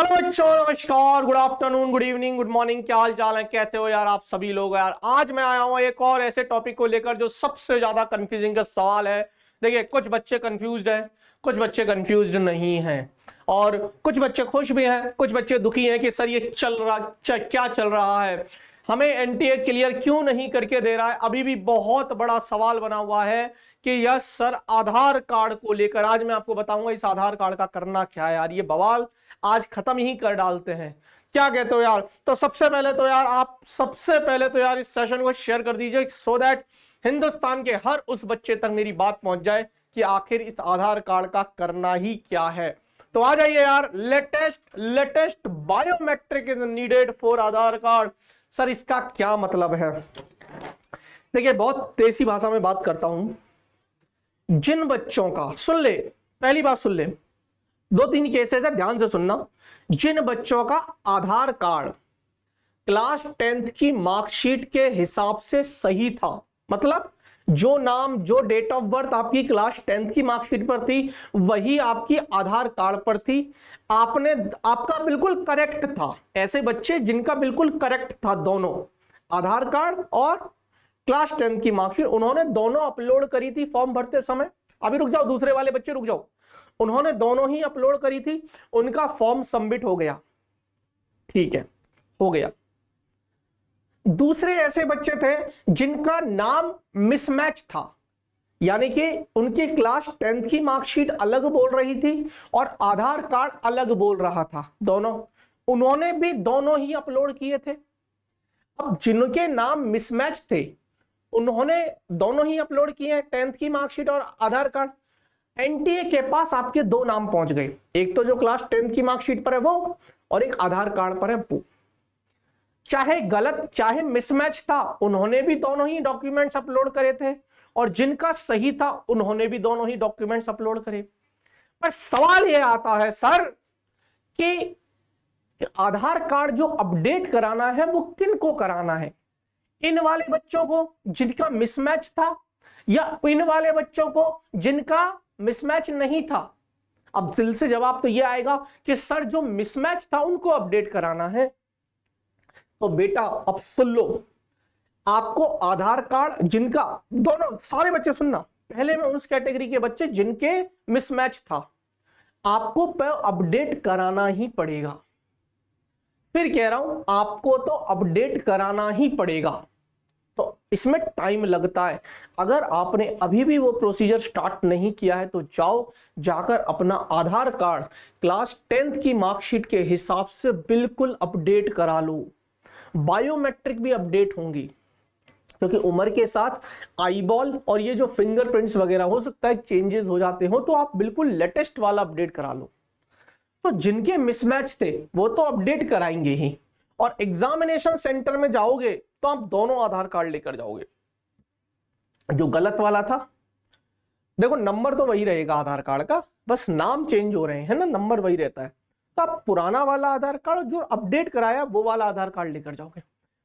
Hello बच्चों, नमस्कार, good afternoon, good evening, good morning. क्या हाल चाल है, कैसे हो यार आप सभी लोग। यार आज मैं आया हूं एक और ऐसे टॉपिक को लेकर जो सबसे ज्यादा कंफ्यूजिंग का सवाल है। देखिए, कुछ बच्चे कंफ्यूज्ड हैं, कुछ बच्चे कंफ्यूज्ड नहीं हैं, और कुछ बच्चे खुश भी हैं, कुछ बच्चे दुखी हैं कि सर ये क्या चल रहा है, हमें एनटीए क्लियर क्यों नहीं करके दे रहा है। अभी भी बहुत बड़ा सवाल बना हुआ है कि यस सर, आधार कार्ड को लेकर आज मैं आपको बताऊंगा इस आधार कार्ड का करना क्या है। यार ये बवाल आज खत्म ही कर डालते हैं, क्या कहते हो यार। तो सबसे पहले तो यार इस सेशन को शेयर कर दीजिए सो दैट हिंदुस्तान के हर उस बच्चे तक मेरी बात पहुंच जाए कि आखिर इस आधार कार्ड का करना ही क्या है। तो आ जाइए यार, latest biometric is needed for Aadhaar card. Sir इसका क्या मतलब है। देखिए, बहुत तेजी भाषा में बात करता हूं। जिन बच्चों का, सुन ले, पहली बात सुन ले, दो तीन केसेस है, ध्यान से सुनना। जिन बच्चों का आधार कार्ड क्लास 10th की मार्कशीट के हिसाब से सही था, मतलब जो नाम, जो डेट ऑफ बर्थ आपकी क्लास 10th की मार्कशीट पर थी वही आपकी आधार कार्ड पर थी, आपका बिल्कुल करेक्ट था। ऐसे बच्चे जिनका बिल्कुल करेक्ट था, दोनों आधार कार्ड और क्लास 10th की मार्कशीट, उन्होंने दोनों अपलोड करी थी फॉर्म भरते समय। अभी रुक जाओ, दूसरे वाले बच्चे रुक जाओ, उन्होंने दोनों ही अपलोड करी थी, उनका फॉर्म सबमिट हो गया, ठीक है, हो गया। दूसरे ऐसे बच्चे थे जिनका नाम मिसमैच था, यानी कि उनकी क्लास 10th की मार्कशीट अलग बोल रही थी और आधार कार्ड अलग बोल रहा था, दोनों, उन्होंने भी दोनों ही अपलोड किए थे। अब जिनके नाम मिसमैच थे उन्होंने दोनों ही अपलोड किए हैं, 10th की मार्कशीट और आधार कार्ड। एनटीए के पास आपके दो नाम पहुंच गए, एक तो जो क्लास 10th की मार्कशीट पर है वो, और एक आधार कार्ड पर है वो। चाहे गलत चाहे मिसमैच था, उन्होंने भी दोनों ही डॉक्यूमेंट्स अपलोड करे थे, और जिनका सही था उन्होंने भी दोनों ही डॉक्यूमेंट्स अपलोड करे। पर सवाल यह आता है सर कि आधार कार्ड जो अपडेट कराना है वो किन को कराना है, इन वाले बच्चों को जिनका मिसमैच था, या इन वाले बच्चों को जिनका मिसमैच नहीं था। अब दिल से जवाब तो यह आएगा कि सर जो मिसमैच था उनको अपडेट कराना है। तो बेटा अब सुन लो, आपको आधार कार्ड जिनका, दोनों सारे बच्चे सुनना, पहले में उस कैटेगरी के बच्चे जिनके मिसमैच था, आपको अपडेट कराना ही पड़ेगा। फिर कह रहा हूं, आपको तो अपडेट कराना ही पड़ेगा। तो इसमें टाइम लगता है। अगर आपने अभी भी वो प्रोसीजर स्टार्ट नहीं किया है तो जाकर अपना आधार कार्ड क्लास 10th की मार्कशीट के हिसाब से बिल्कुल अपडेट करा लो। बायोमेट्रिक भी अपडेट होंगी, क्योंकि उम्र के साथ आईबॉल और ये जो फिंगरप्रिंट्स वगैरह हो सकता है चेंजेस हो जाते हो, तो आप बिल्कुल लेटेस्ट वाला अपडेट करा लो। तो जिनके मिसमैच थे वो तो अपडेट कराएंगे ही, और एग्जामिनेशन सेंटर में जाओगे तो आप दोनों आधार कार्ड लेकर जाओगे। जो गलत वाला था, देखो नंबर तो वही रहेगा आधार कार्ड का, बस नाम चेंज हो रहे हैं ना, नंबर वही रहता है। तो आप पुराना वाला आधार कार्ड जो अपडेट कराया वो वाला आधार कार्ड लेकर जाओगे।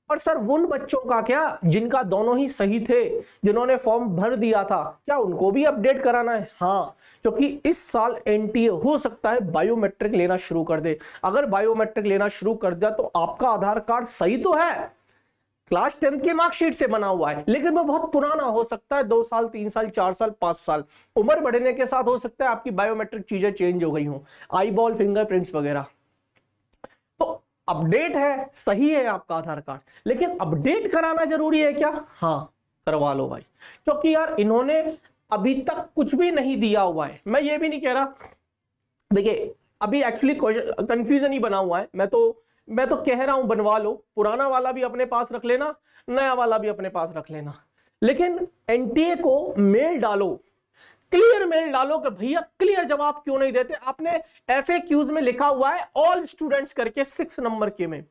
पर सर उन बच्चों का क्या जिनका दोनों ही सही थे, जिन्होंने फॉर्म भर दिया था, क्या उनको भी अपडेट कराना है? हाँ, क्योंकि इस साल एनटीए हो सकता है बायोमेट्रिक लेना शुरू कर दे। अगर बायोमेट्रिक लेना शुरू कर दिया तो आपका आधार कार्ड सही तो है, क्लास 10th की मार्कशीट से बना हुआ है, लेकिन वो बहुत पुराना हो सकता है, 2 साल 3 साल 4 साल 5 साल, उम्र बढ़ने के साथ हो सकता है आपकी बायोमेट्रिक चीजें चेंज हो गई हो, आईबॉल, फिंगरप्रिंट्स वगैरह। तो अपडेट है, सही है आपका आधार कार्ड, लेकिन अपडेट कराना जरूरी है क्या? हाँ, करवा लो भाई, क्योंकि यार इन्होंने अभी तक कुछ भी नहीं दिया हुआ है। मैं ये भी नहीं कह रहा, देखिए अभी एक्चुअली कंफ्यूजन ही बना हुआ है, मैं तो कह रहा हूं बनवा लो, पुराना वाला भी अपने पास रख लेना, नया वाला भी अपने पास रख लेना, लेकिन एनटीए को मेल डालो, क्लियर मेल डालो कि भैया क्लियर जवाब क्यों नहीं देते। आपने एफएक्यूज में लिखा हुआ है ऑल स्टूडेंट्स करके 6 नंबर के में,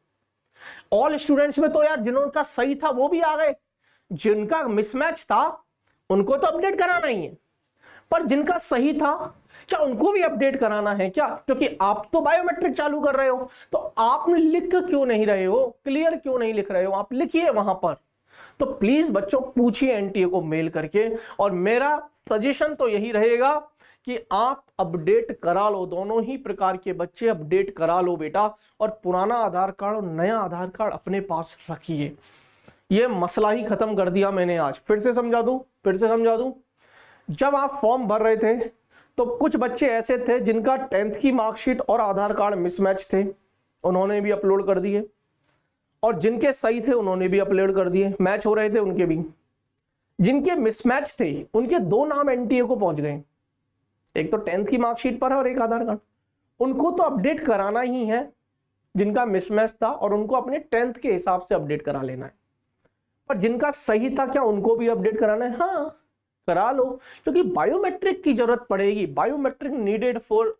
ऑल स्टूडेंट्स में तो यार जिनका सही था वो भी आ गए, जिनका मिसमैच था उनको तो अपडेट कराना ही है, पर जिनका सही था क्या उनको भी अपडेट कराना है क्या? क्योंकि आप तो बायोमेट्रिक चालू कर रहे हो, तो आपने लिख क्यों नहीं रहे हो, क्लियर क्यों नहीं लिख रहे हो? आप लिखिए वहां पर। तो प्लीज बच्चों पूछिए एनटीए को मेल करके, और मेरा सजेशन तो यही रहेगा कि आप अपडेट करा लो, दोनों ही प्रकार के बच्चे अपडेट करा लो बेटा, और पुराना आधार कार्ड और नया आधार कार्ड अपने पास रखिए। ये मसला ही खत्म कर दिया मैंने आज। फिर से समझा दूं, जब आप फॉर्म भर रहे थे तो कुछ बच्चे ऐसे थे जिनका 10th की मार्कशीट और आधार कार्ड मिसमैच थे, उन्होंने भी अपलोड कर दिए, और जिनके सही थे उन्होंने भी अपलोड कर दिए, मैच हो रहे थे उनके भी। जिनके मिसमैच थे उनके 2 नाम एनटीए को पहुंच गए, एक तो 10th की मार्कशीट पर है और एक आधार कार्ड। उनको तो अपडेट कराना ही है जिनका मिसमैच था, और उनको अपने 10th के हिसाब से अपडेट करा लेना है। पर जिनका सही था क्या उनको भी अपडेट कराना है? हाँ, करा लो, क्योंकि बायोमेट्रिक की जरूरत पड़ेगी। बायोमेट्रिक नीडेड फॉर,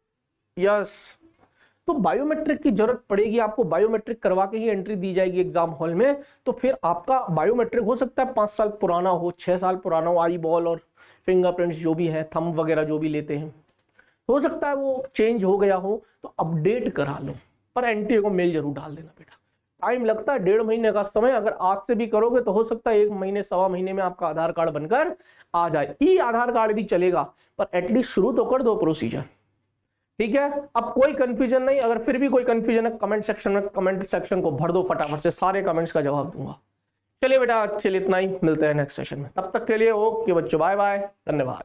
यस, तो बायोमेट्रिक की जरूरत पड़ेगी आपको। बायोमेट्रिक करवा के ही एंट्री दी जाएगी एग्जाम हॉल में। तो फिर आपका बायोमेट्रिक हो सकता है 5 साल पुराना हो, 6 साल पुराना हो, आई बॉल और फिंगरप्रिंट्स जो भी है, थंब वगैरह जो भी लेते हैं, हो सकता है वो चेंज हो गया हो, तो अपडेट करा लो। पर एनटीए को मेल जरूर डाल देना बेटा। टाइम लगता है 1.5 महीने का समय, अगर आज से भी करोगे तो हो सकता है 1 महीने 1.25 महीने में आपका आधार कार्ड बनकर आ जाए। ई आधार कार्ड भी चलेगा, पर एटलीस्ट शुरू तो कर दो प्रोसीजर, ठीक है। अब कोई कंफ्यूजन नहीं, अगर फिर भी कोई कंफ्यूजन है कमेंट सेक्शन को भर दो फटाफट से, सारे कमेंट्स का जवाब दूंगा। चलिए बेटा, चलिए इतना ही, मिलते हैं नेक्स्ट सेशन में, तब तक के लिए ओके बच्चों, बाय बाय, धन्यवाद।